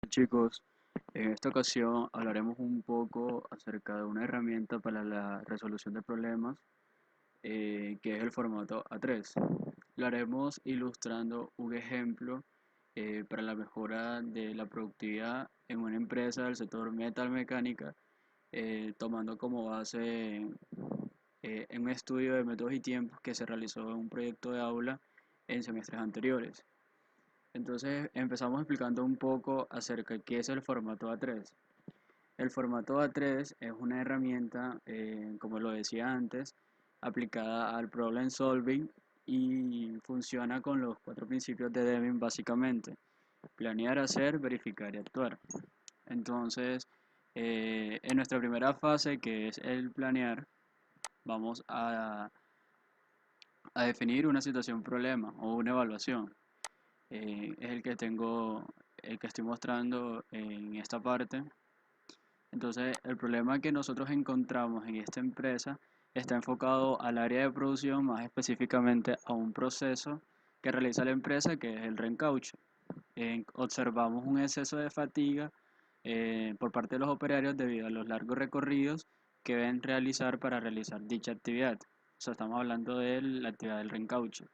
Chicos, en esta ocasión hablaremos un poco acerca de una herramienta para la resolución de problemas, que es el formato A3. Lo haremos ilustrando un ejemplo para la mejora de la productividad en una empresa del sector metalmecánica, tomando como base en un estudio de métodos y tiempos que se realizó en un proyecto de aula en semestres anteriores. Entonces empezamos explicando un poco acerca de qué es el formato A3. El formato A3 es una herramienta, como lo decía antes, aplicada al problem solving y funciona con los cuatro principios de Deming básicamente: planear, hacer, verificar y actuar. Entonces, en nuestra primera fase, que es el planear, vamos a definir una situación problema o una evaluación. Es el que estoy mostrando en esta parte. Entonces, el problema que nosotros encontramos en esta empresa está enfocado al área de producción, más específicamente a un proceso que realiza la empresa, que es el reencauche. Observamos un exceso de fatiga por parte de los operarios debido a los largos recorridos que deben realizar para realizar dicha actividad. O sea, estamos hablando de la actividad del reencauche.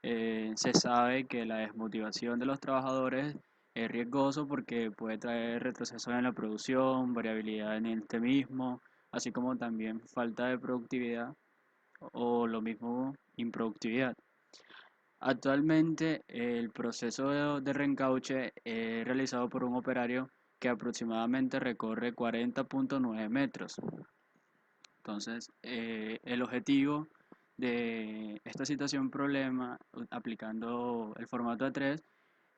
Se sabe que la desmotivación de los trabajadores es riesgoso porque puede traer retroceso en la producción, variabilidad en este mismo, así como también falta de productividad o lo mismo improductividad. Actualmente el proceso de reencauche es realizado por un operario que aproximadamente recorre 40.9 metros. Entonces, el objetivo de esta situación problema aplicando el formato A3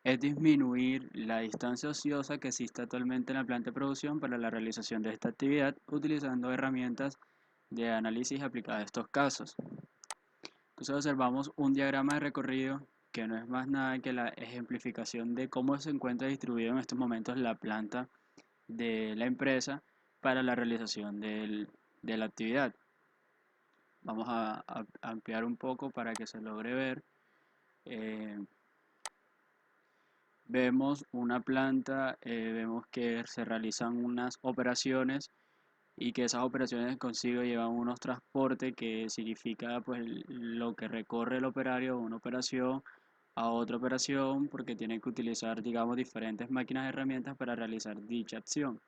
es disminuir la distancia ociosa que existe actualmente en la planta de producción para la realización de esta actividad utilizando herramientas de análisis aplicadas a estos casos. Entonces observamos un diagrama de recorrido que no es más nada que la ejemplificación de cómo se encuentra distribuido en estos momentos la planta de la empresa para la realización de la actividad. Vamos a ampliar un poco para que se logre ver. Eh, Vemos una planta, vemos que se realizan unas operaciones y que esas operaciones consigo llevan unos transportes que significa pues lo que recorre el operario de una operación a otra operación, porque tiene que utilizar, digamos, diferentes máquinas y herramientas para realizar dicha acción.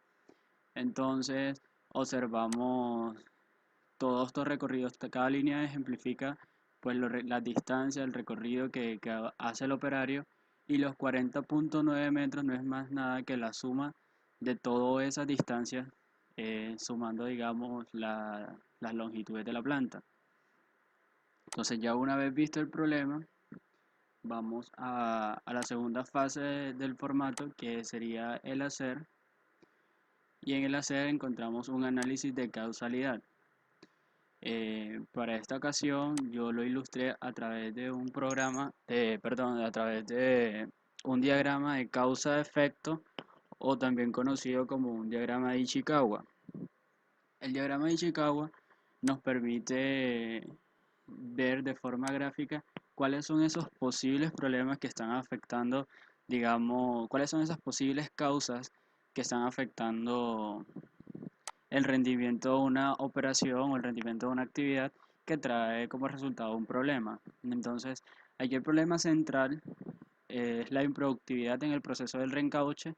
Entonces observamos todos estos recorridos, cada línea ejemplifica pues las distancias, el recorrido que hace el operario, y los 40.9 metros no es más nada que la suma de todas esas distancias, sumando, digamos, las longitudes de la planta. Entonces, ya una vez visto el problema, vamos a la segunda fase del formato, que sería el hacer, y en el hacer encontramos un análisis de causalidad. Para esta ocasión yo lo ilustré a través de un programa, perdón, a través de un diagrama de causa-efecto, o también conocido como un diagrama de Ishikawa. El diagrama de Ishikawa nos permite ver de forma gráfica cuáles son esos posibles problemas que están afectando, digamos, cuáles son esas posibles causas que están afectando el rendimiento de una operación o el rendimiento de una actividad que trae como resultado un problema. Entonces, aquí el problema central es la improductividad en el proceso del reencauche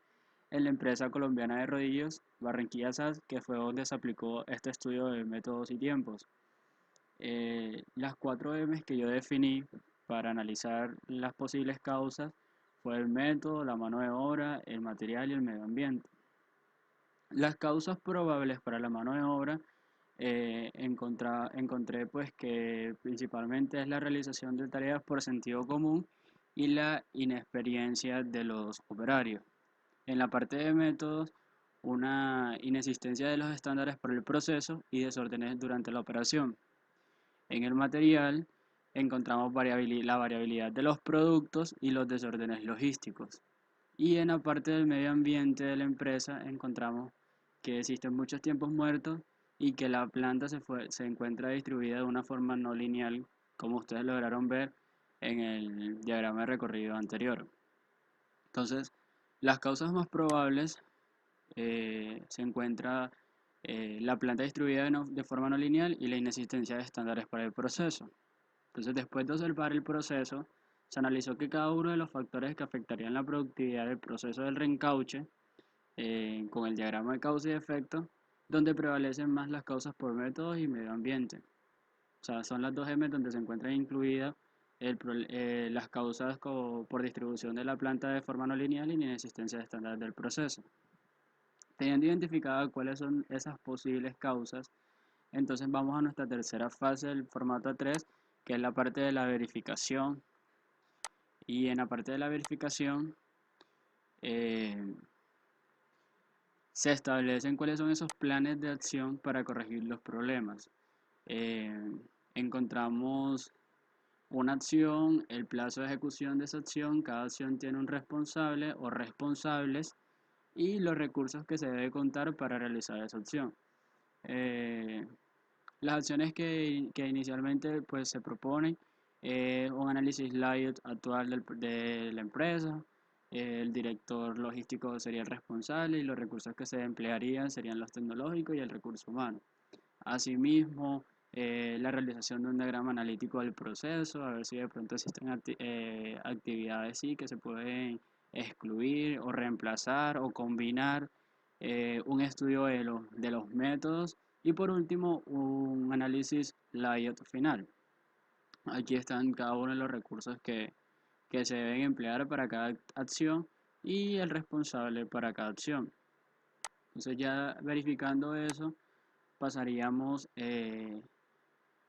en la empresa colombiana de rodillos Barranquilla SAS, que fue donde se aplicó este estudio de métodos y tiempos. Las 4 M's que yo definí para analizar las posibles causas fue el método, la mano de obra, el material y el medio ambiente. Las causas probables para la mano de obra, encontré pues que principalmente es la realización de tareas por sentido común y la inexperiencia de los operarios. En la parte de métodos, una inexistencia de los estándares para el proceso y desórdenes durante la operación. En el material encontramos la variabilidad de los productos y los desórdenes logísticos. Y en la parte del medio ambiente de la empresa encontramos que existen muchos tiempos muertos y que la planta se encuentra distribuida de una forma no lineal, como ustedes lograron ver en el diagrama de recorrido anterior. Entonces, Las causas más probables se encuentra la planta distribuida de forma no lineal y la inexistencia de estándares para el proceso. Entonces, después de observar el proceso, se analizó que cada uno de los factores que afectarían la productividad del proceso del reencauche, con el diagrama de causa y efecto, donde prevalecen más las causas por métodos y medio ambiente. O sea, son las dos M donde se encuentran incluidas las causas por distribución de la planta de forma no lineal y inexistencia de estándares del proceso. Teniendo identificado cuáles son esas posibles causas, entonces vamos a nuestra tercera fase del formato 3, que es la parte de la verificación. Y en la parte de la verificación eh, se establecen cuáles son esos planes de acción para corregir los problemas. Eh, Encontramos una acción, el plazo de ejecución de esa acción, cada acción tiene un responsable o responsables y los recursos que se debe contar para realizar esa acción. Eh, Las acciones que inicialmente pues, se proponen un análisis layout actual de la empresa, el director logístico sería el responsable y los recursos que se emplearían serían los tecnológicos y el recurso humano. Asimismo, la realización de un diagrama analítico del proceso, a ver si de pronto existen actividades sí, que se pueden excluir o reemplazar o combinar, un estudio de los métodos y por último un análisis layout final. Aquí están cada uno de los recursos que se deben emplear para cada acción y el responsable para cada acción. Entonces ya verificando eso, pasaríamos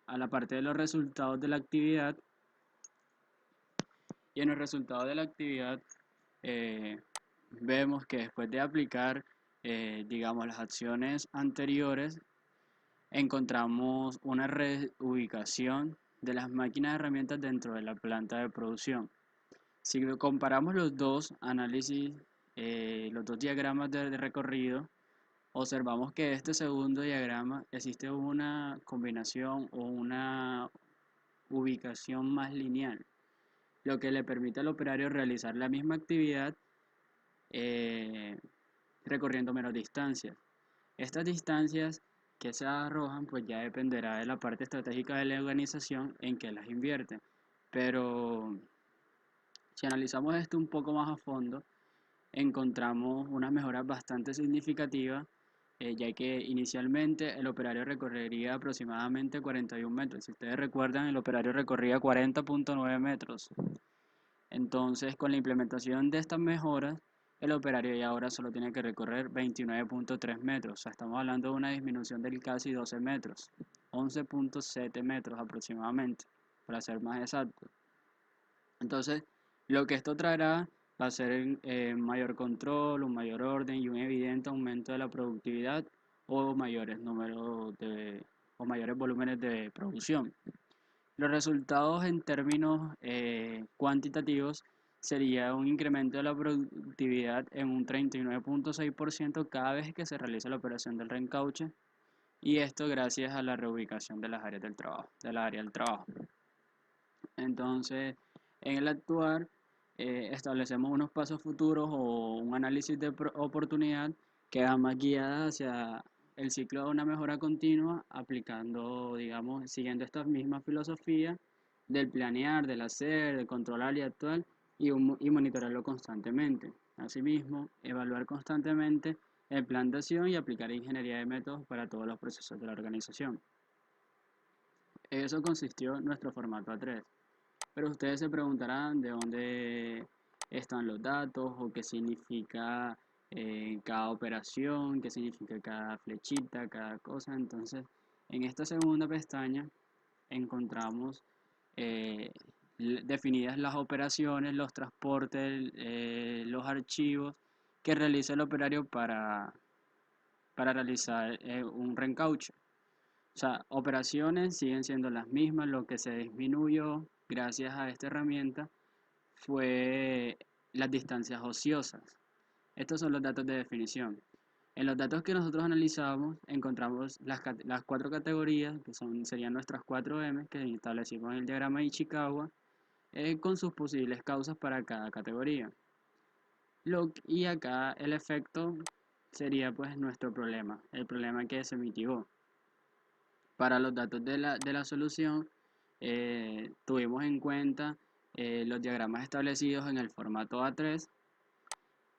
a la parte de los resultados de la actividad. Y en el resultado de la actividad eh, vemos que después de aplicar, digamos, las acciones anteriores, encontramos una reubicación de las máquinas de herramientas dentro de la planta de producción. Si comparamos los dos análisis, los dos diagramas de recorrido, observamos que este segundo diagrama existe una combinación o una ubicación más lineal, lo que le permite al operario realizar la misma actividad eh, recorriendo menos distancias. Estas distancias que se arrojan pues ya dependerá de la parte estratégica de la organización en que las invierte. Pero si analizamos esto un poco más a fondo, encontramos unas mejoras bastante significativas, ya que inicialmente el operario recorrería aproximadamente 41 metros. Si ustedes recuerdan, el operario recorría 40.9 metros. Entonces, con la implementación de estas mejoras, el operario ya ahora solo tiene que recorrer 29.3 metros. O sea, estamos hablando de una disminución de casi 12 metros, 11.7 metros aproximadamente, para ser más exacto. Entonces, lo que esto traerá va a ser mayor control, un mayor orden y un evidente aumento de la productividad o mayores números o mayores volúmenes de producción. Los resultados en términos cuantitativos sería un incremento de la productividad en un 39.6% cada vez que se realiza la operación del reencauche y esto gracias a la reubicación de las áreas del trabajo, de la área del trabajo. Entonces, en el actuar, establecemos unos pasos futuros o un análisis de oportunidad que va más guiada hacia el ciclo de una mejora continua, aplicando, digamos, siguiendo esta misma filosofía del planear, del hacer, del controlar y actuar y monitorearlo constantemente. Asimismo, evaluar constantemente el plan de acción y aplicar ingeniería de métodos para todos los procesos de la organización. Eso consistió en nuestro formato A3. Pero ustedes se preguntarán de dónde están los datos o qué significa cada operación, qué significa cada flechita, cada cosa. Entonces, en esta segunda pestaña encontramos eh, definidas las operaciones, los transportes, los archivos que realiza el operario para realizar un reencauche. O sea, operaciones siguen siendo las mismas, lo que se disminuyó gracias a esta herramienta fue las distancias ociosas. Estos son los datos de definición. En los datos que nosotros analizamos encontramos las cuatro categorías, que serían nuestras 4M, que establecimos en el diagrama de Ichikawa, con sus posibles causas para cada categoría. Y acá el efecto sería pues nuestro problema, el problema que se mitigó. Para los datos de la solución, tuvimos en cuenta los diagramas establecidos en el formato A3,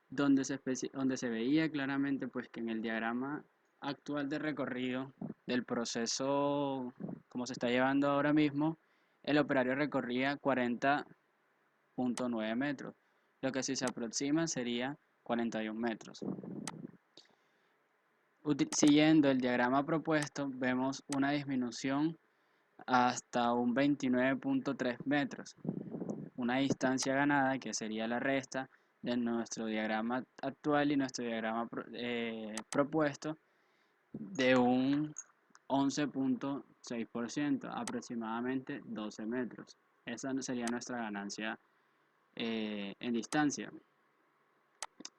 donde se veía claramente pues, que en el diagrama actual de recorrido del proceso, como se está llevando ahora mismo, el operario recorría 40.9 metros, lo que si se aproxima sería 41 metros. Siguiendo el diagrama propuesto, vemos una disminución hasta un 29.3 metros, una distancia ganada que sería la resta de nuestro diagrama actual y nuestro diagrama propuesto de un 11.6%, aproximadamente 12 metros. Esa sería nuestra ganancia en distancia.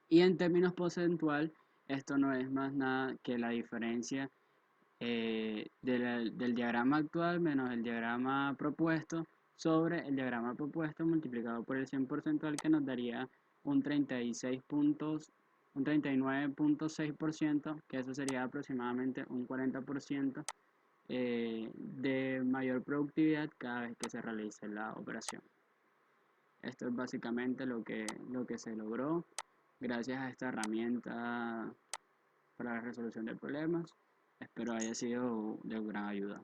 Y en términos porcentual, esto no es más nada que la diferencia del diagrama actual menos el diagrama propuesto sobre el diagrama propuesto multiplicado por el 100% que nos daría un 39.6%, que eso sería aproximadamente un 40% de mayor productividad cada vez que se realice la operación. Esto es básicamente lo que se logró gracias a esta herramienta para la resolución de problemas. Espero haya sido de gran ayuda.